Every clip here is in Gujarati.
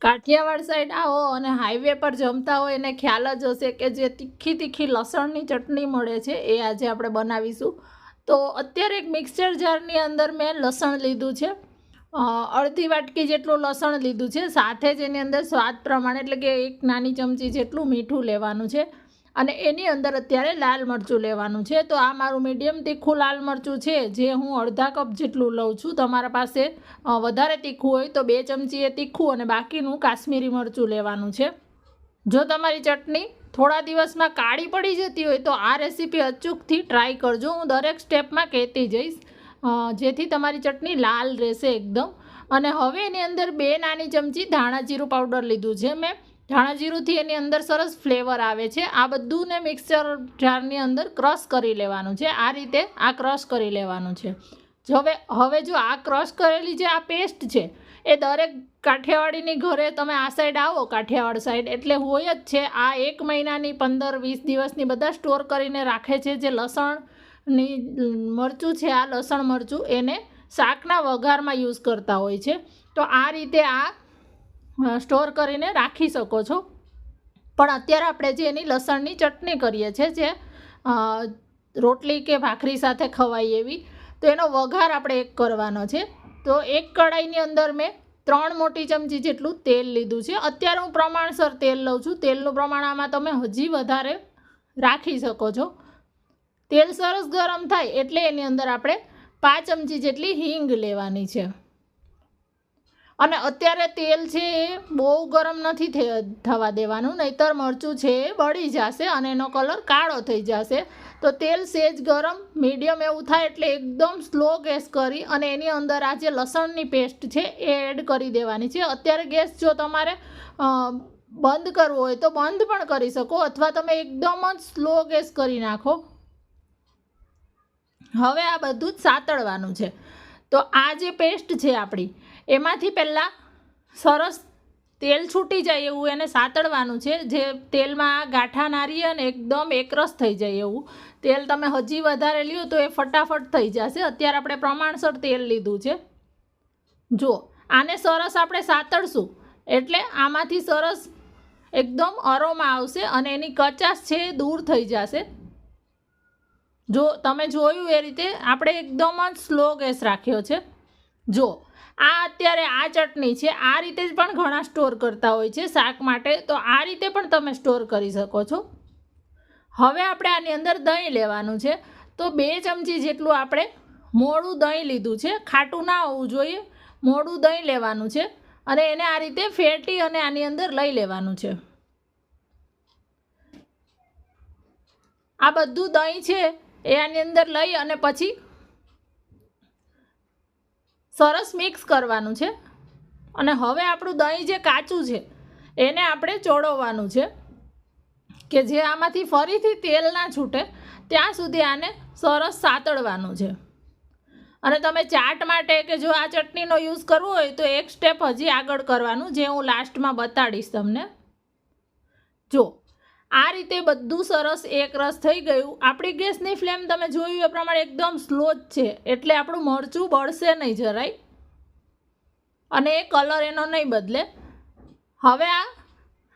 કાઠિયાવાડ સાઈડ આવો અને હાઈવે પર જમતા હોય એને ખ્યાલ જ હશે કે જે તીખી તીખી લસણની ચટણી મળે છે એ આજે આપણે બનાવીશું. તો અત્યારે એક મિક્સચર જારની અંદર મેં લસણ લીધું છે, અડધી વાટકી જેટલું લસણ લીધું છે. સાથે જ એની અંદર સ્વાદ પ્રમાણે એટલે કે 1 નાની ચમચી જેટલું મીઠું લેવાનું છે અને એની અંદર અત્યારે લાલ મરચું લેવાનું છે. તો આ મારું મીડિયમ તીખું લાલ મરચું છે જે હું અડધા કપ જેટલું લઉં છું. તમારા પાસે વધારે તીખું હોય તો 2 ચમચી એ તીખું અને બાકીનું કાશ્મીરી મરચું લેવાનું છે. જો તમારી ચટણી થોડા દિવસમાં કાળી પડી જતી હોય તો આ રેસીપી અચૂકથી ટ્રાય કરજો. હું દરેક સ્ટેપમાં કહેતી જઈશ જેથી તમારી ચટણી લાલ રહેશે એકદમ. અને હવે એની અંદર 2 નાની ચમચી ધાણા જીરું પાવડર લીધું છે મેં. ધાણા જીરુંથી એની અંદર સરસ ફ્લેવર આવે છે. આ બધુંને મિક્સર જારની અંદર ક્રશ કરી લેવાનું છે. આ રીતે આ ક્રશ કરી લેવાનું છે. હવે જો આ ક્રશ કરેલી જે આ પેસ્ટ છે એ દરેક કાઠિયાવાડીની ઘરે તમે આ સાઈડ આવો કાઠિયાવાડ સાઈડ એટલે હોય જ છે. આ 1 મહિનાની 15-20 દિવસની બધા સ્ટોર કરીને રાખે છે. જે લસણની મરચું છે આ લસણ મરચું એને શાકના વઘારમાં યુઝ કરતા હોય છે. તો આ રીતે આ સ્ટોર કરીને રાખી શકો છો. પણ અત્યારે આપણે જે એની લસણની ચટણી કરીએ છીએ જે રોટલી કે ભાખરી સાથે ખવાય એવી, તો એનો વઘાર આપણે એક કરવાનો છે. તો એક કઢાઈની અંદર મેં 3 મોટી ચમચી જેટલું તેલ લીધું છે. અત્યારે હું પ્રમાણસર તેલ લઉં છું. તેલનું પ્રમાણ આમાં તમે હજી વધારે રાખી શકો છો. તેલ સરસ ગરમ થાય એટલે એની અંદર આપણે 5 ચમચી જેટલી હિંગ લેવાની છે. અને અત્યારે તેલ છે એ બહુ ગરમ નથી થવા દેવાનું, નહીંતર મરચું છે એ બળી જશે અને એનો કલર કાળો થઈ જશે. તો તેલ સેજ ગરમ મીડિયમ એવું થાય એટલે એકદમ સ્લો ગેસ કરી અને એની અંદર આ જે લસણની પેસ્ટ છે એ એડ કરી દેવાની છે. અત્યારે ગેસ જો તમારે બંધ કરવો હોય તો બંધ પણ કરી શકો અથવા તમે એકદમ જ સ્લો ગેસ કરી નાખો. હવે આ બધું જ સાતળવાનું છે. તો આ જે પેસ્ટ છે આપણી એમાંથી પહેલાં સરસ તેલ છૂટી જાય એવું એને સાતળવાનું છે. જે તેલમાં ગાંઠા ના રહીએ અને એકદમ એકરસ થઈ જાય એવું તેલ તમે હજી વધારે લ્યો તો એ ફટાફટ થઈ જશે. અત્યારે આપણે પ્રમાણસર તેલ લીધું છે. જો આને સરસ આપણે સાતળશું એટલે આમાંથી સરસ એકદમ અરોમા આવશે અને એની કચાશ છે એ દૂર થઈ જશે. જો તમે જોયું એ રીતે આપણે એકદમ જ સ્લો ગેસ રાખ્યો છે. જો આ અત્યારે આ ચટણી છે આ રીતે જ પણ ઘણા સ્ટોર કરતા હોય છે શાક માટે, તો આ રીતે પણ તમે સ્ટોર કરી શકો છો. હવે આપણે આની અંદર દહીં લેવાનું છે. તો 2 ચમચી જેટલું આપણે મોળું દહીં લીધું છે. ખાટું ના હોવું જોઈએ, મોળું દહીં લેવાનું છે અને એને આ રીતે ફેટી અને આની અંદર લઈ લેવાનું છે. આ બધું દહીં છે એ આની અંદર લઈ અને પછી સરસ મિક્સ કરવાનું છે. અને હવે આપણું દહીં જે કાચું છે એને આપણે ચોળવવાનું છે કે જે આમાંથી ફરીથી તેલ ના છૂટે ત્યાં સુધી આને સરસ સાતળવાનું છે. અને તમે ચાટ માટે કે જો આ ચટણીનો યુઝ કરવો હોય તો એક સ્ટેપ હજી આગળ કરવાનું જે હું લાસ્ટમાં બતાડીશ તમને. જો આ રીતે બધું સરસ એક રસ થઈ ગયું. આપણી ગેસની ફ્લેમ તમે જોયું એ પ્રમાણે એકદમ સ્લો જ છે એટલે આપણું મરચું બળશે નહીં જરાય અને એ કલર એનો નહીં બદલે. હવે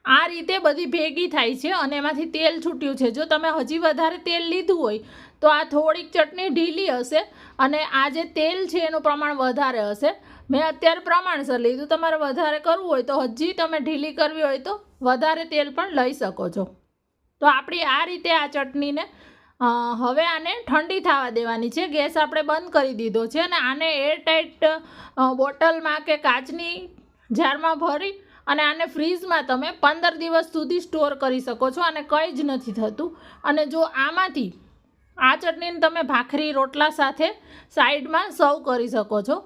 આ રીતે બધી ભેગી થાય છે અને એમાંથી તેલ છૂટ્યું છે. જો તમે હજી વધારે તેલ લીધું હોય તો આ થોડીક ચટણી ઢીલી હશે અને આ જે તેલ છે એનું પ્રમાણ વધારે હશે. મેં અત્યારે પ્રમાણસર લીધું. તમારે વધારે કરવું હોય તો હજી તમે ઢીલી કરવી હોય તો વધારે તેલ પણ લઈ શકો છો. તો આપણી આ રીતે આ ચટણીને હવે આને ઠંડી થવા દેવાની છે. ગેસ આપણે બંધ કરી દીધો છે અને આને એરટાઈટ બોટલમાં કે કાચની જારમાં ભરી અને આને ફ્રીઝમાં તમે 15 દિવસ સુધી સ્ટોર કરી શકો છો અને કંઈ જ નથી થતું. અને જો આમાંથી આ ચટણીને તમે ભાખરી રોટલા સાથે સાઈડમાં સર્વ કરી શકો છો.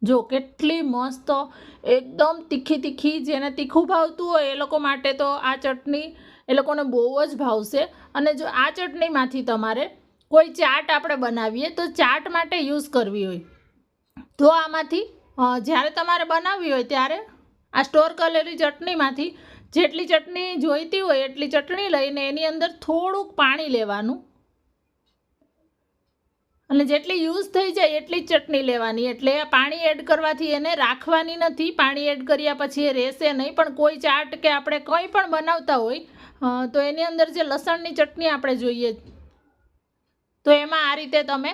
જો કેટલી મસ્ત એકદમ તીખી તીખી, જેને તીખું ભાવતું હોય એ લોકો માટે તો આ ચટણી એ લોકોને બહુ જ ભાવશે. અને જો આ ચટણીમાંથી તમારે કોઈ ચાટ આપણે બનાવીએ તો ચાટ માટે યુઝ કરવી હોય તો આમાંથી જ્યારે તમારે બનાવવી હોય ત્યારે આ સ્ટોર કરેલી ચટણીમાંથી જેટલી ચટણી જોઈતી હોય એટલી ચટણી લઈને એની અંદર થોડુંક પાણી લેવાનું અને જેટલી યુઝ થઈ જાય એટલી જ ચટણી લેવાની. એટલે પાણી એડ કરવાથી એને રાખવાની નથી. પાણી એડ કર્યા પછી એ રહેશે નહીં. પણ કોઈ ચાટ કે આપણે કંઈ પણ બનાવતા હોય તો એની અંદર જે લસણની ચટણી આપણે જોઈએ તો એમાં આ રીતે તમે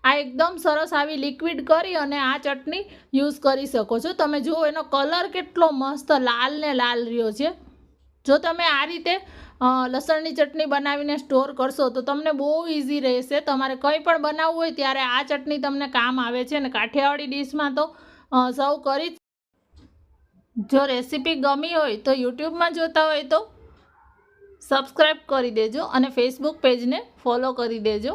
આ એકદમ સરસ આવી લિક્વિડ કરી અને આ ચટણી યુઝ કરી શકો છો. તમે જુઓ એનો કલર કેટલો મસ્ત લાલ ને લાલ રહ્યો છે. જો તમે આ રીતે લસણની ચટણી બનાવીને સ્ટોર કરશો તો તમને બહુ ઇઝી રહેશે. તમારે કંઈ પણ બનાવવું હોય ત્યારે આ ચટણી તમને કામ આવે છે. અને કાઠિયાવાડી ડીશમાં તો સર્વ કરી જ. જો રેસીપી ગમી હોય તો યુટ્યુબમાં જોતા હોય તો સબસ્ક્રાઈબ કરી દેજો અને ફેસબુક પેજને ફોલો કરી દેજો.